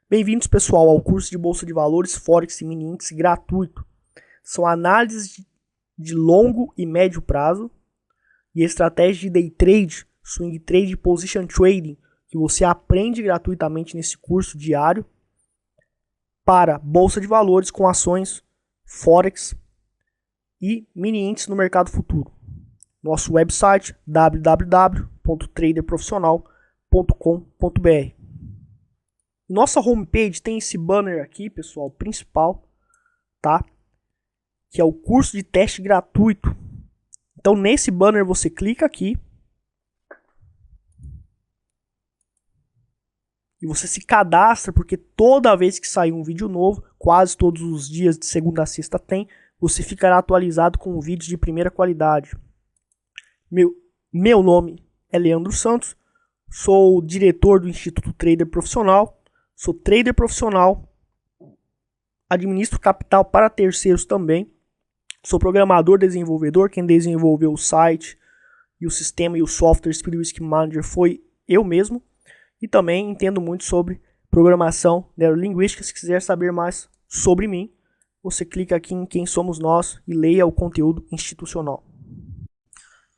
Bem-vindos, pessoal, ao curso de Bolsa de Valores, Forex e Mini Índice gratuito. São análises de longo e médio prazo e estratégias de day trade, swing trade e position trading que você aprende gratuitamente nesse curso diário para Bolsa de Valores com ações, Forex e Mini Índice no mercado futuro. Nosso website www.traderprofissional.com.br. Nossa homepage tem esse banner aqui, pessoal, principal, tá? Que é o curso de teste gratuito. Então, nesse banner você clica aqui e você se cadastra, porque toda vez que sair um vídeo novo, quase todos os dias de segunda a sexta tem, você ficará atualizado com vídeos de primeira qualidade. Meu nome é Leandro Santos, sou diretor do Instituto Trader Profissional. Sou trader profissional, administro capital para terceiros também. Sou programador, desenvolvedor. Quem desenvolveu o site e o sistema e o software Speed Risk Manager foi eu mesmo. E também entendo muito sobre programação neurolinguística. Se quiser saber mais sobre mim, você clica aqui em Quem Somos Nós e leia o conteúdo institucional.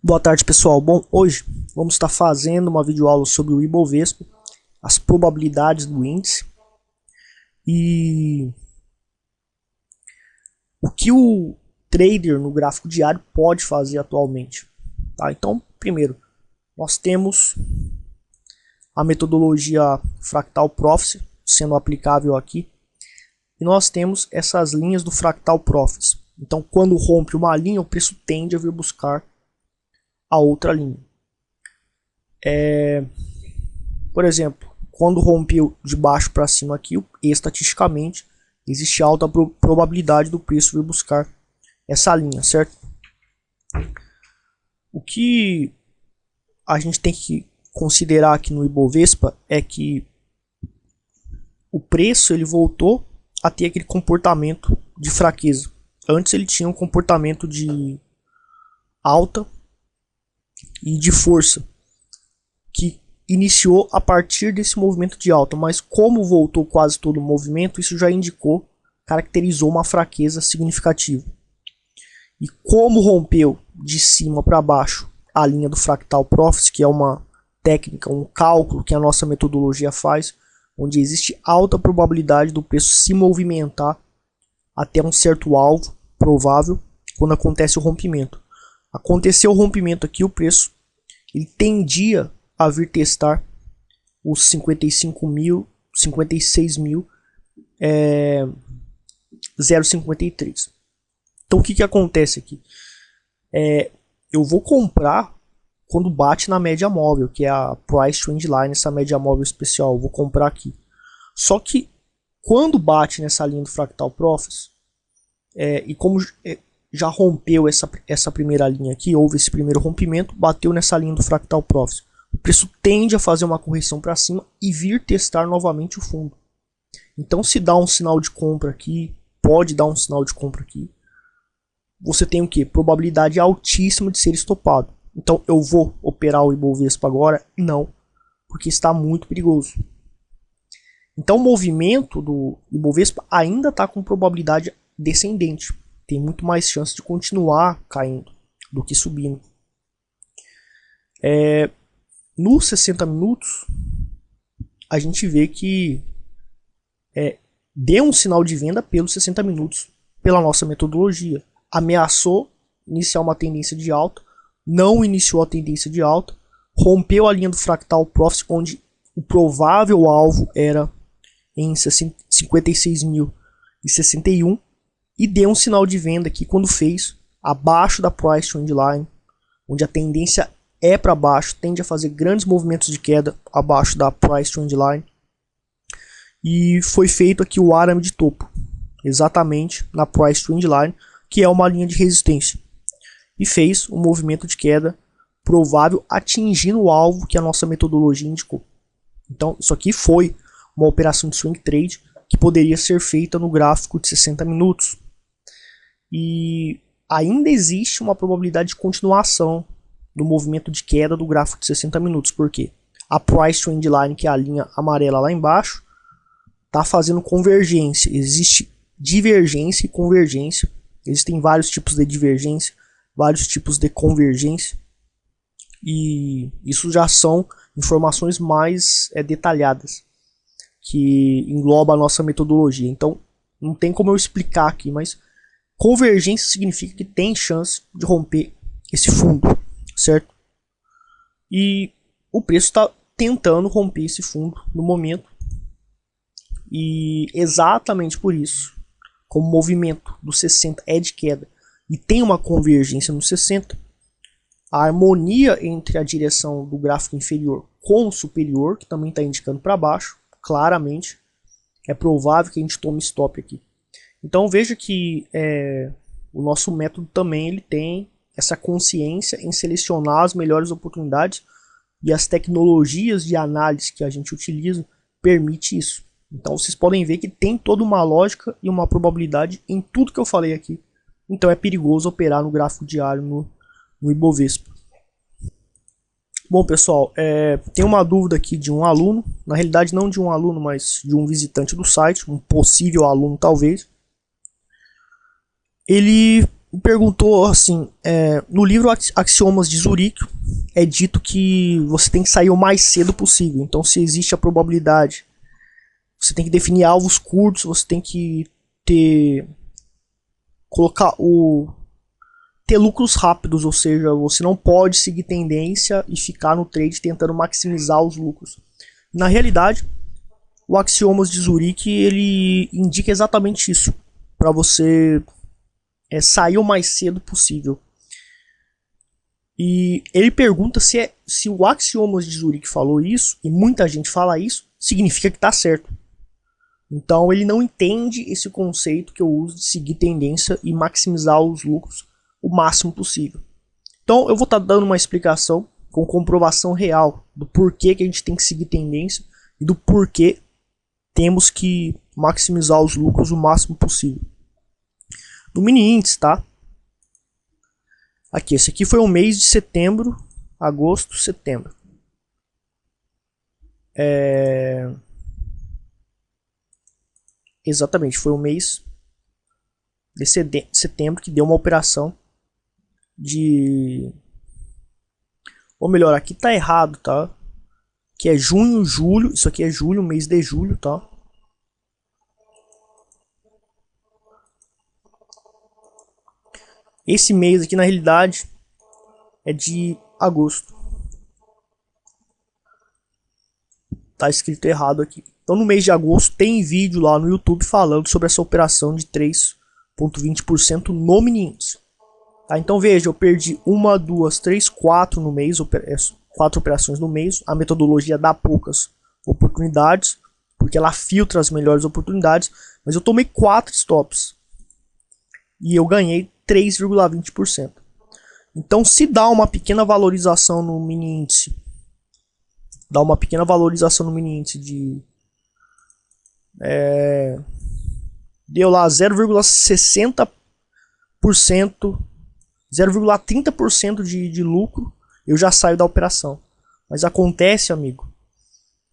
Boa tarde, pessoal. Bom, hoje vamos estar fazendo uma videoaula sobre o Ibovespa, as probabilidades do índice e o que o trader no gráfico diário pode fazer atualmente. Tá? Então, primeiro, nós temos a metodologia Fractal Profits sendo aplicável aqui e nós temos essas linhas do Fractal Profits. Então, quando rompe uma linha, o preço tende a vir buscar a outra linha. Por exemplo, quando rompeu de baixo para cima aqui, estatisticamente, existe alta probabilidade do preço vir buscar essa linha, certo? O que a gente tem que considerar aqui no Ibovespa é que o preço ele voltou a ter aquele comportamento de fraqueza. Antes ele tinha um comportamento de alta e de força, que iniciou a partir desse movimento de alta, mas como voltou quase todo o movimento, isso já caracterizou uma fraqueza significativa. E como rompeu de cima para baixo a linha do Fractal Profits, que é uma técnica, um cálculo que a nossa metodologia faz, onde existe alta probabilidade do preço se movimentar até um certo alvo provável quando acontece o rompimento. Aconteceu o rompimento aqui, o preço ele tendia a vir testar os 56.053. Então o que acontece aqui? Eu vou comprar quando bate na média móvel, que é a Price Trend Line, essa média móvel especial, eu vou comprar aqui. Só que quando bate nessa linha do Fractal Profits, e como já rompeu essa primeira linha aqui, houve esse primeiro rompimento, bateu nessa linha do Fractal Profits, o preço tende a fazer uma correção para cima e vir testar novamente o fundo. Então, se dá um sinal de compra aqui, pode dar um sinal de compra aqui, você tem o que? Probabilidade altíssima de ser estopado. Então, eu vou operar o Ibovespa agora? Não, porque está muito perigoso. Então, o movimento do Ibovespa ainda está com probabilidade descendente. Tem muito mais chance de continuar caindo do que subindo. Nos 60 minutos, a gente vê que deu um sinal de venda pelos 60 minutos, pela nossa metodologia. Ameaçou iniciar uma tendência de alta, não iniciou a tendência de alta, rompeu a linha do Fractal Profits, onde o provável alvo era em 56.061 e deu um sinal de venda aqui quando fez abaixo da Price Trend Line, onde a tendência é para baixo, tende a fazer grandes movimentos de queda abaixo da Price Trend Line. E foi feito aqui o arame de topo, exatamente na Price Trend Line, que é uma linha de resistência. E fez um movimento de queda provável atingindo o alvo que a nossa metodologia indicou. Então isso aqui foi uma operação de swing trade que poderia ser feita no gráfico de 60 minutos. E ainda existe uma probabilidade de continuação do movimento de queda do gráfico de 60 minutos. Por quê? A Price Trend Line, que é a linha amarela lá embaixo, está fazendo convergência. Existe divergência e convergência. Existem vários tipos de divergência, vários tipos de convergência. E isso já são informações mais detalhadas, que engloba a nossa metodologia. Então, não tem como eu explicar aqui, mas convergência significa que tem chance de romper esse fundo, certo? E o preço está tentando romper esse fundo no momento. E exatamente por isso, como o movimento do 60 é de queda e tem uma convergência no 60, a harmonia entre a direção do gráfico inferior com o superior, que também está indicando para baixo, claramente, é provável que a gente tome stop aqui. Então veja que o nosso método também ele tem essa consciência em selecionar as melhores oportunidades, e as tecnologias de análise que a gente utiliza permite isso. Então vocês podem ver que tem toda uma lógica e uma probabilidade em tudo que eu falei aqui. Então é perigoso operar no gráfico diário no Ibovespa. Bom pessoal, tem uma dúvida aqui de um aluno, na realidade não de um aluno, mas de um visitante do site, um possível aluno talvez. Ele perguntou assim, no livro Axiomas de Zurique é dito que você tem que sair o mais cedo possível. Então se existe a probabilidade, você tem que definir alvos curtos, você tem que ter lucros rápidos, ou seja, você não pode seguir tendência e ficar no trade tentando maximizar os lucros. Na realidade, o Axiomas de Zurique ele indica exatamente isso, para você sair o mais cedo possível. E ele pergunta se o Axiomas de Zurique falou isso, e muita gente fala isso, significa que está certo. Então ele não entende esse conceito que eu uso de seguir tendência e maximizar os lucros o máximo possível. Então eu vou estar dando uma explicação com comprovação real do porquê que a gente tem que seguir tendência e do porquê temos que maximizar os lucros o máximo possível. No mini índice, tá? Aqui, esse aqui foi o mês de setembro, agosto, setembro. Exatamente, foi o mês de setembro que deu uma operação de... Ou melhor, aqui tá errado, tá? Que é junho, julho, isso aqui é julho, mês de julho, tá? Esse mês aqui, na realidade, é de agosto. Tá escrito errado aqui. Então, no mês de agosto, tem vídeo lá no YouTube falando sobre essa operação de 3,20% no mini índice. Tá? Então, veja, eu perdi 1, 2, 3, 4 no mês, 4 operações no mês. A metodologia dá poucas oportunidades, porque ela filtra as melhores oportunidades. Mas eu tomei 4 stops. E eu ganhei 3,20%. Então, se dá uma pequena valorização no mini índice, deu lá 0,60%, 0,30% de lucro, eu já saio da operação. Mas acontece, amigo,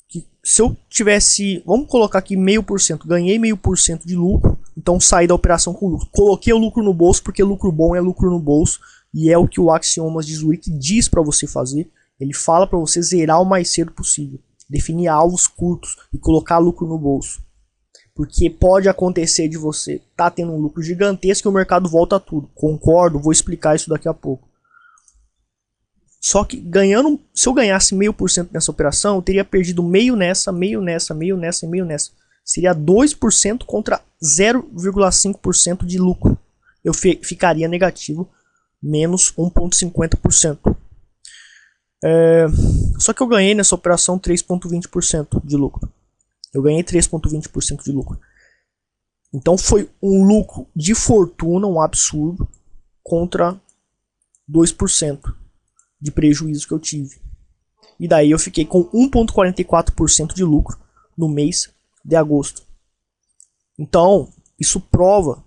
que se eu tivesse, vamos colocar aqui 0,5%, ganhei 0,5% de lucro, então saí da operação com lucro. Coloquei o lucro no bolso porque lucro bom é lucro no bolso, e é o que o Axiomas de Zurique diz para você fazer. Ele fala para você zerar o mais cedo possível, definir alvos curtos e colocar lucro no bolso. Porque pode acontecer de você tá tendo um lucro gigantesco e o mercado volta a tudo. Concordo, vou explicar isso daqui a pouco. Só que se eu ganhasse 0,5% nessa operação, eu teria perdido meio nessa, meio nessa, meio nessa e meio nessa. Seria 2% contra 0,5% de lucro. Eu ficaria negativo, menos 1,50%. Só que eu ganhei nessa operação 3,20% de lucro. Eu ganhei 3,20% de lucro. Então foi um lucro de fortuna, um absurdo, contra 2% de prejuízo que eu tive. E daí eu fiquei com 1,44% de lucro no mês de agosto. Então, isso prova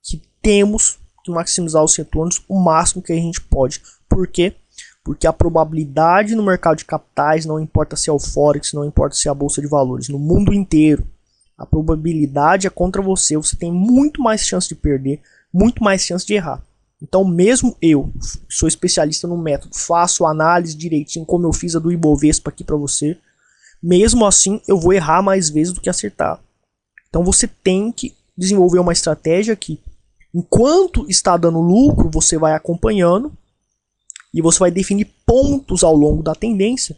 que temos que maximizar os retornos o máximo que a gente pode. Por quê? Porque a probabilidade no mercado de capitais, não importa se é o Forex, não importa se é a Bolsa de Valores, no mundo inteiro, A probabilidade é contra você, você tem muito mais chance de perder, muito mais chance de errar. Então mesmo eu, sou especialista no método, faço a análise direitinho como eu fiz a do Ibovespa aqui para você, mesmo assim eu vou errar mais vezes do que acertar. Então você tem que desenvolver uma estratégia que, enquanto está dando lucro, você vai acompanhando e você vai definir pontos ao longo da tendência,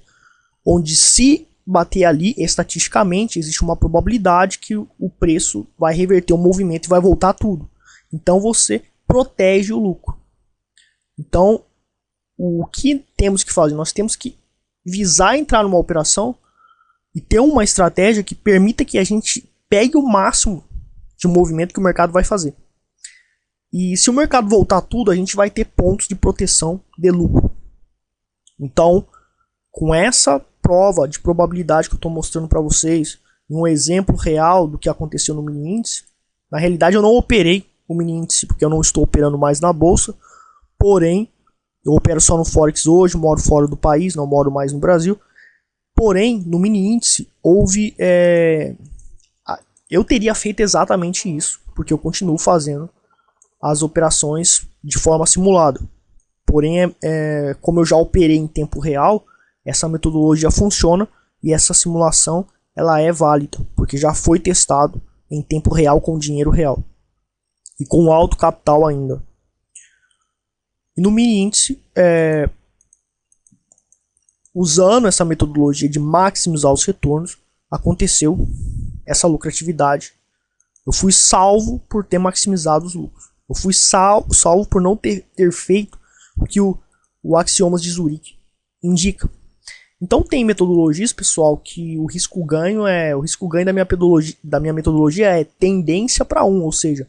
onde se bater ali, estatisticamente, existe uma probabilidade que o preço vai reverter o movimento e vai voltar tudo. Então você protege o lucro. Então, o que temos que fazer? Nós temos que visar entrar numa operação e ter uma estratégia que permita que a gente pegue o máximo de movimento que o mercado vai fazer. E se o mercado voltar tudo, a gente vai ter pontos de proteção de lucro. Então, com essa prova de probabilidade que eu estou mostrando para vocês, um exemplo real do que aconteceu no mini índice, na realidade eu não operei o mini índice porque eu não estou operando mais na bolsa, porém eu opero só no Forex hoje, moro fora do país, não moro mais no Brasil. Porém, no mini índice houve, eu teria feito exatamente isso, porque eu continuo fazendo as operações de forma simulada. Porém, como eu já operei em tempo real, essa metodologia funciona e essa simulação ela é válida, porque já foi testado em tempo real com dinheiro real e com alto capital ainda. E no mini índice, usando essa metodologia de maximizar os retornos, aconteceu essa lucratividade. Eu fui salvo por ter maximizado os lucros. Eu fui salvo por não ter feito o que o Axiomas de Zurique indica. Então tem metodologias, pessoal, que o risco ganho da minha metodologia é tendência para 1, ou seja,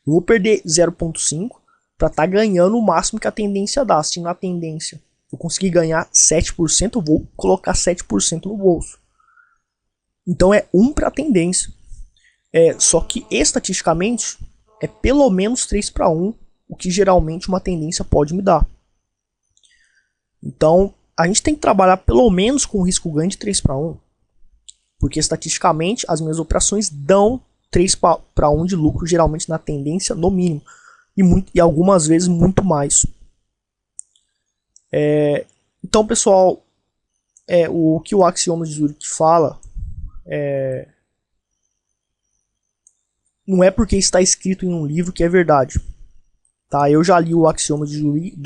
eu vou perder 0,5 para estar ganhando o máximo que a tendência dá. Se na tendência eu conseguir ganhar 7%, eu vou colocar 7% no bolso. Então é 1 para a tendência. Só que estatisticamente é pelo menos 3 para 1, o que geralmente uma tendência pode me dar. Então a gente tem que trabalhar pelo menos com risco ganho de 3 para 1. Porque estatisticamente as minhas operações dão 3 para 1 de lucro, geralmente na tendência no mínimo. E algumas vezes muito mais. Então, pessoal, o que o Axiomas de Zurique fala não é porque está escrito em um livro que é verdade. Tá? Eu já li o Axiomas de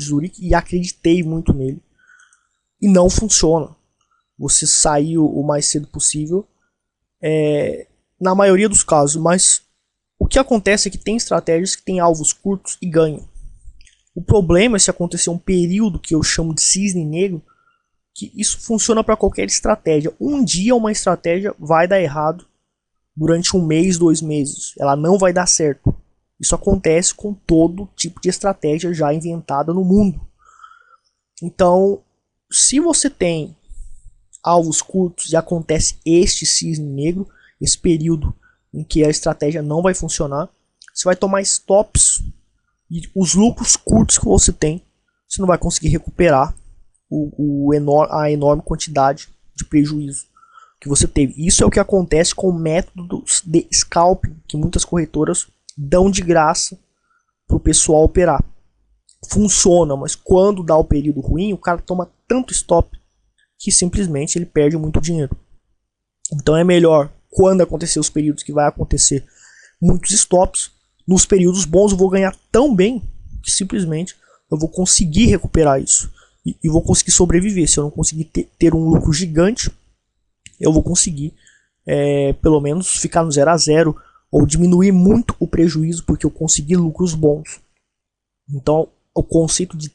Zurique e acreditei muito nele. E não funciona. Você sair o mais cedo possível. Na maioria dos casos. Mas o que acontece é que tem estratégias que têm alvos curtos e ganham. O problema é se acontecer um período que eu chamo de cisne negro, que isso funciona para qualquer estratégia. Um dia uma estratégia vai dar errado durante 1 mês, 2 meses. Ela não vai dar certo. Isso acontece com todo tipo de estratégia já inventada no mundo. Então, se você tem alvos curtos e acontece este cisne negro, esse período em que a estratégia não vai funcionar, você vai tomar stops e os lucros curtos que você tem, você não vai conseguir recuperar a enorme quantidade de prejuízo que você teve. Isso é o que acontece com métodos de scalping que muitas corretoras dão de graça para o pessoal operar. Funciona, mas quando dá o período ruim, o cara toma tanto stop que simplesmente ele perde muito dinheiro. Então é melhor, quando acontecer os períodos que vai acontecer muitos stops, nos períodos bons eu vou ganhar tão bem que simplesmente eu vou conseguir recuperar isso e vou conseguir sobreviver. Se eu não conseguir ter um lucro gigante, eu vou conseguir pelo menos ficar no 0 a 0 ou diminuir muito o prejuízo porque eu consegui lucros bons. Então o conceito de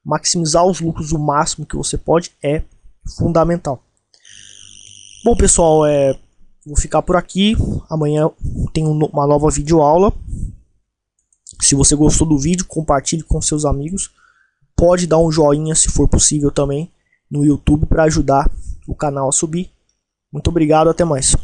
maximizar os lucros o máximo que você pode é fundamental. Bom, pessoal, vou ficar por aqui. Amanhã tem uma nova videoaula. Se você gostou do vídeo, compartilhe com seus amigos. Pode dar um joinha se for possível também no YouTube para ajudar o canal a subir. Muito obrigado, até mais.